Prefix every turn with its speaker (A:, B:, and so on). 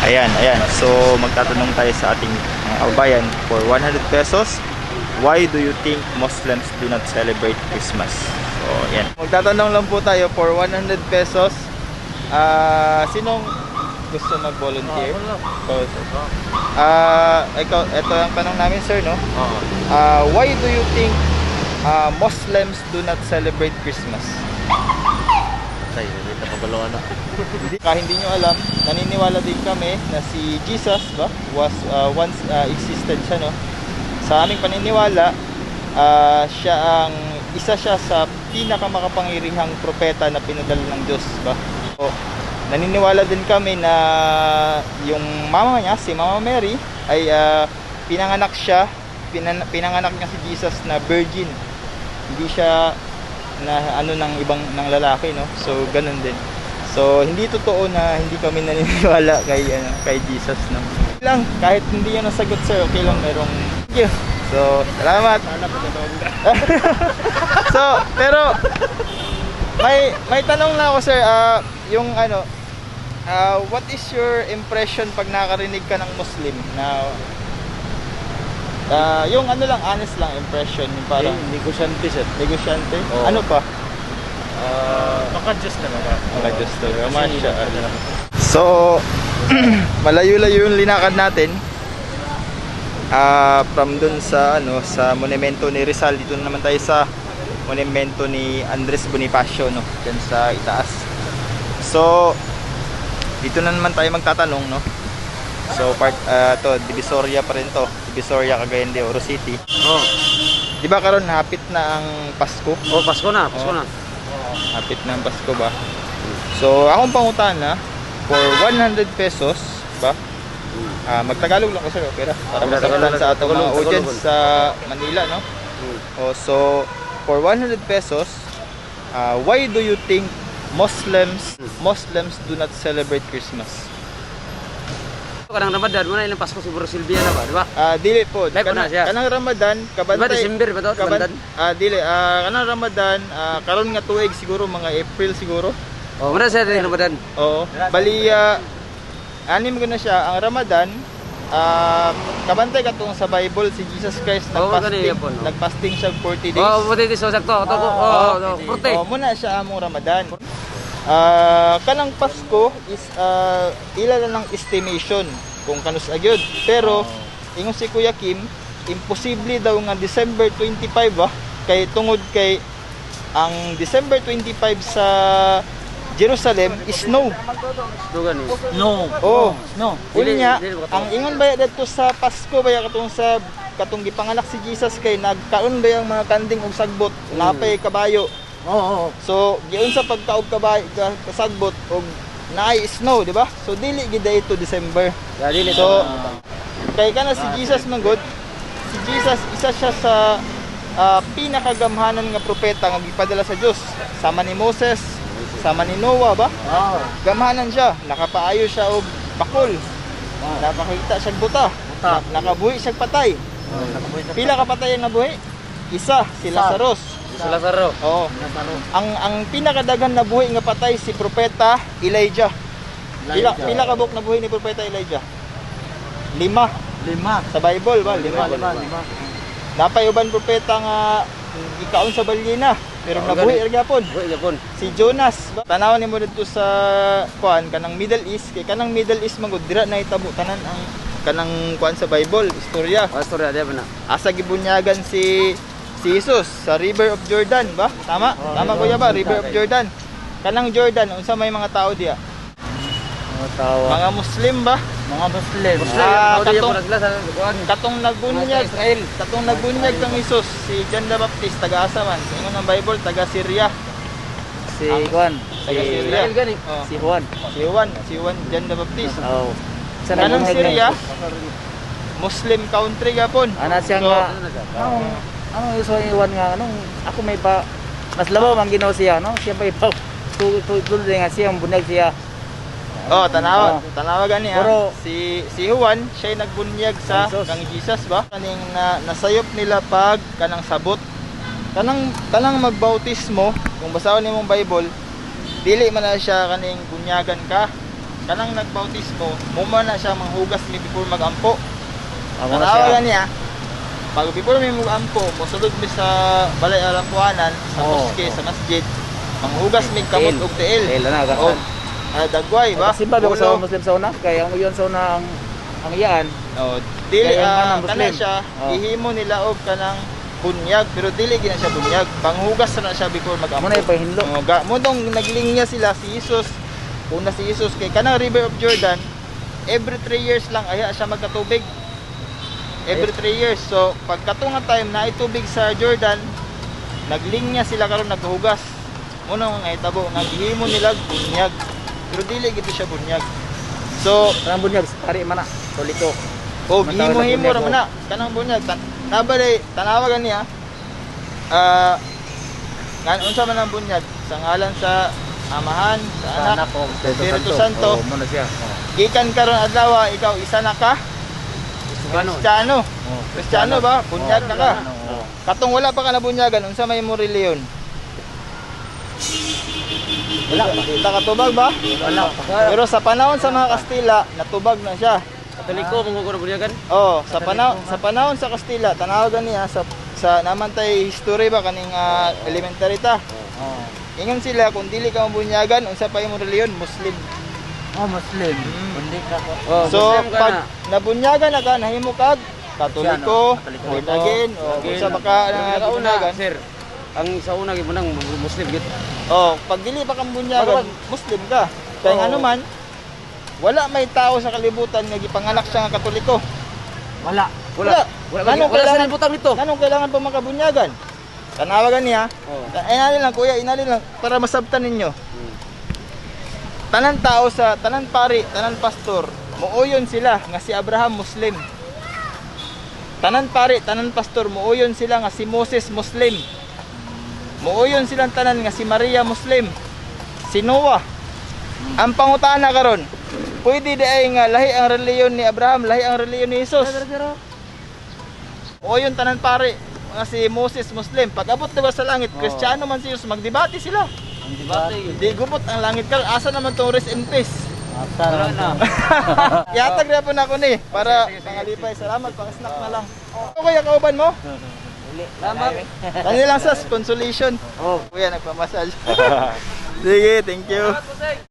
A: Ayan, ayan. So, magtatanong tayo sa ating mga kabayan for 100 pesos. Why do you think Muslims do not celebrate Christmas? So, ayan. Magtatanong lang po tayo for 100 pesos. Sinong gusto mag-volunteer? Ikaw, ito ang tanong namin, sir, no? Why do you think Muslims do not celebrate Christmas? Hindi nyo alam, naniniwala din kami na si Jesus ba was once existed siya, no? Sa aming paniniwala, isa siya sa pinakamakapangyarihang propeta na pinadala ng Diyos ba. So, naniniwala din kami na yung mama niya, si Mama Mary, ay pinanganak niya si Jesus na virgin. Hindi siya na ng ibang ng lalaki, no? So ganun din. So hindi totoo na hindi kami naniniwala kay Jesus, no? Lang kahit hindi niyo nasagot, sir, okay lang, merong thank you. So salamat. So pero may tanong na ako, sir. Yung what is your impression pag nakarinig ka ng Muslim na yung lang, honest lang impression, yung parang
B: negosyante siya.
A: negosyante?
B: Oo.
A: Ano pa?
B: Maka-Diyos talaga.
A: Maka-Diyos talaga. Masya. So, malayo-layo yung linakad natin. From dun sa sa monumento ni Rizal, dito naman tayo sa monumento ni Andres Bonifacio, no? Diyan sa itaas. So, dito na naman tayo magtatanong, no? So to Divisoria pa rin to. Divisoria, Cagayan de Oro City.
B: Oh.
A: Di ba karon hapit na ang Pasko?
B: Oh, Pasko na, Pasko na.
A: Hapit na ang Pasko ba? So akong pangutana for 100 pesos ba? Magtagalog lang ko, sir, okay ra? Para masagutan sa atong mga audience sa Manila, no? Oh, so for 100 pesos, why do you think Muslims do not celebrate Christmas?
B: Kanang Ramadan mo na ilang Pasko siguro Silvia na ba, di ba?
A: Dili po.
B: Live na siya.
A: Kanang Ramadan, kabantay.
B: Diba December ba to? Ramadan?
A: Dili. Kanang Ramadan, karon nga tuig siguro mga April siguro.
B: Oh, muna siya rin Ramadan.
A: Oo. Bali anim ko na siya ang Ramadan. Kabantay katong sa Bible si Jesus Christ nagpasting siya 40 days.
B: Oh, 40 days, sakto.
A: Muna siya among Ramadan. Kanang Pasko is ila lang estimation kung kanus agyod, pero ingon si Kuya Kim, imposible daw nga December 25 kay tungod kay ang December 25 sa Jerusalem is snow.
B: No.
A: Oh,
B: no.
A: Unya, ang ingon baya dito sa Pasko baya katong gipanganak si Jesus kay nagkaon ba yung mga kanding og sagbot, napay kabayo.
B: Oo.
A: So, giun sa pagkaog kasagbot og naay snow, di ba? So dili gid ito December. So, kay kana si Jesus manggod, si Jesus isa siya sa pinakagamhanan nga propeta nga gipadala sa Dios. Sama ni Moses, sama ni Noah ba? Gamhanan siya, nakapaayo siya og bakol. Nakakita siya buta. Nakabuhi siya patay. Pila ka patay ang nabuhi? Isa, si Lazarus.
B: Lazaro.
A: Oo. Ang pinakadagan na buhi nga patay si propeta Elijah. Pila ka buhok na buhi ni propeta Elijah? 5 sa Bible ba? 5. Napay uban propeta nga ikaon sa balyena, pero nabuhi ra gyapon. Si Jonas, tanaw nimo dito sa kanang Middle East, kay kanang Middle East magud dira na hitabo tanan ang kanang sa Bible, istorya.
B: Istorya di ba na?
A: Asa gibunyagan si Jesus sa River of Jordan ba? Tama? Tama kuya ba? River of Jordan. Kanang Jordan, unsa may mga tao diya? Mga Muslim ba?
B: Mga Muslim.
A: Katong nagbunyag kang Jesus, si John the Baptist, taga asa man? Ingon ang Bible, taga Syria.
B: Si Juan.
A: Taga Syria.
B: Si Juan.
A: Si Juan John the Baptist.
B: Oh.
A: Kanang Syria, Muslim country gapon.
B: Ana siya nga. Ano yung iwan nga, ako may pa, mas labaw man ginawa siya, no? Siya pa ipaw, tulad nga siya, bunyag siya.
A: Tanawa gani
B: Pero,
A: si Juan, siya nagbunyag sa kang Jesus ba? Kaning nasayop nila pag kanang sabot. Kanang magbautismo, kung basahon nimong Bible, dili man na siya kaning bunyagan ka. kanang nagbautismo, muma na siya manghugas mi before magampo.
B: Amo na
A: Tanawagan
B: siya.
A: niya, pag before mi magampo, mosulod mi sa balay alampuanan, sa
B: Oo,
A: moske,
B: oo.
A: sa masjid, manghugas mi kamot
B: Tiil.
A: og tiil.
B: Tiil na,
A: O,
B: gasan.
A: dagway ba?
B: Kasi ba sa
A: Ulo.
B: Muslim sa una? Kaya ang yun sa una ang iyaan.
A: Oh, dili
B: Kaya ang
A: kana
B: Muslim.
A: siya
B: Oh.
A: ihimo nila og kanang bunyag pero dili gina siya bunyag. Panghugas na siya before
B: Amo
A: magampo.
B: na yung pahinlo.
A: Mo dong naglinya sila si Jesus. Una si Jesus kay kanang River of Jordan, every 3 years lang aya siya magkatubig. Every 3 years. So pagkatunga time na itubig sa Jordan, naglinya sila karon naghugas. Muna nga itabo naghimo nila og bunyag. Pero dili gid siya bunyag. So
B: Kanang bunyag, pari man na. Toliko.
A: o
B: Matawag na
A: himo-himo
B: bunyag,
A: ra man na kanang bunyag nabalay tanawagan niya ngan unsa man ang bunyag sa ngalan sa Amahan sa Anak
B: ko.
A: Espiritu Santo.
B: Oo, mo na siya.
A: gikan karon adlaw ikaw isa na ka Kristiyano
B: Oo.
A: Kristiyano ba bunyag na ka
B: Oo.
A: katong wala pa ka na bunyagan unsa may mo reliyon
B: Wala pa.
A: kita katubag ba
B: Wala pa.
A: pero sa panahon sa mga Kastila natubag na siya.
C: Katoliko mong ko bunyagan.
A: Oh, sa panahon sa Kastila, tanawagan niya sa namantay history ba kaning elementary ta.
B: Oo.
A: Ingon sila kung dili ka mabunyagan unsa pa imong reliyon, Muslim.
B: Oh, Muslim. Kundi ka ko.
C: Oh,
A: So
C: Muslim ka
A: pag
C: na.
A: nabunyagan na ka nahimo kag Katoliko,
B: Katoliko.
A: born again, o
C: Again.
A: unsa ba ka
C: Pero una,
A: nabunyagan.
C: sir. Ang sa una gyud mo nang Muslim gid.
A: Oh, pag dili pa ka bunyagan, Muslim ka. Kaya
C: Oo.
A: ano man, wala may tao sa kalibutan nga gipanganak siya nga Katoliko.
B: Wala.
A: Wala. Anong
C: Wala
A: kailangan
C: sa butang nito.
A: Anong kailangan pa makabunyagan? Tanawagan niya.
C: Oh.
A: Inalin lang kuya, inalin lang para masabtan ninyo. Tanan tao sa tanan pari, tanan pastor, muuyon sila nga si Abraham Muslim. Tanan pari, tanan pastor, muuyon sila nga si Moses Muslim. Muuyon silang tanan nga si Maria Muslim. Si Noah. Ang pangutana karon, pwede di ay nga lahi ang reliyon ni Abraham, lahi ang reliyon ni Jesus. Muuyon tanan pari nga si Moses Muslim. Pag abot diba sa langit, Kristiyano man si Jesus, magdebate sila.
B: Ang debate.
A: Di gubot ang langit ka. Asa naman to rest in peace?
B: Wala na.
A: Yatag na po na ako ni para pangalipay. Salamat, pang snack na lang. Ako kuya, kauban mo?
B: Salamat.
A: Ano lang sa consolation?
B: Oh.
A: Kuya, nagpamassage. Sige, thank you.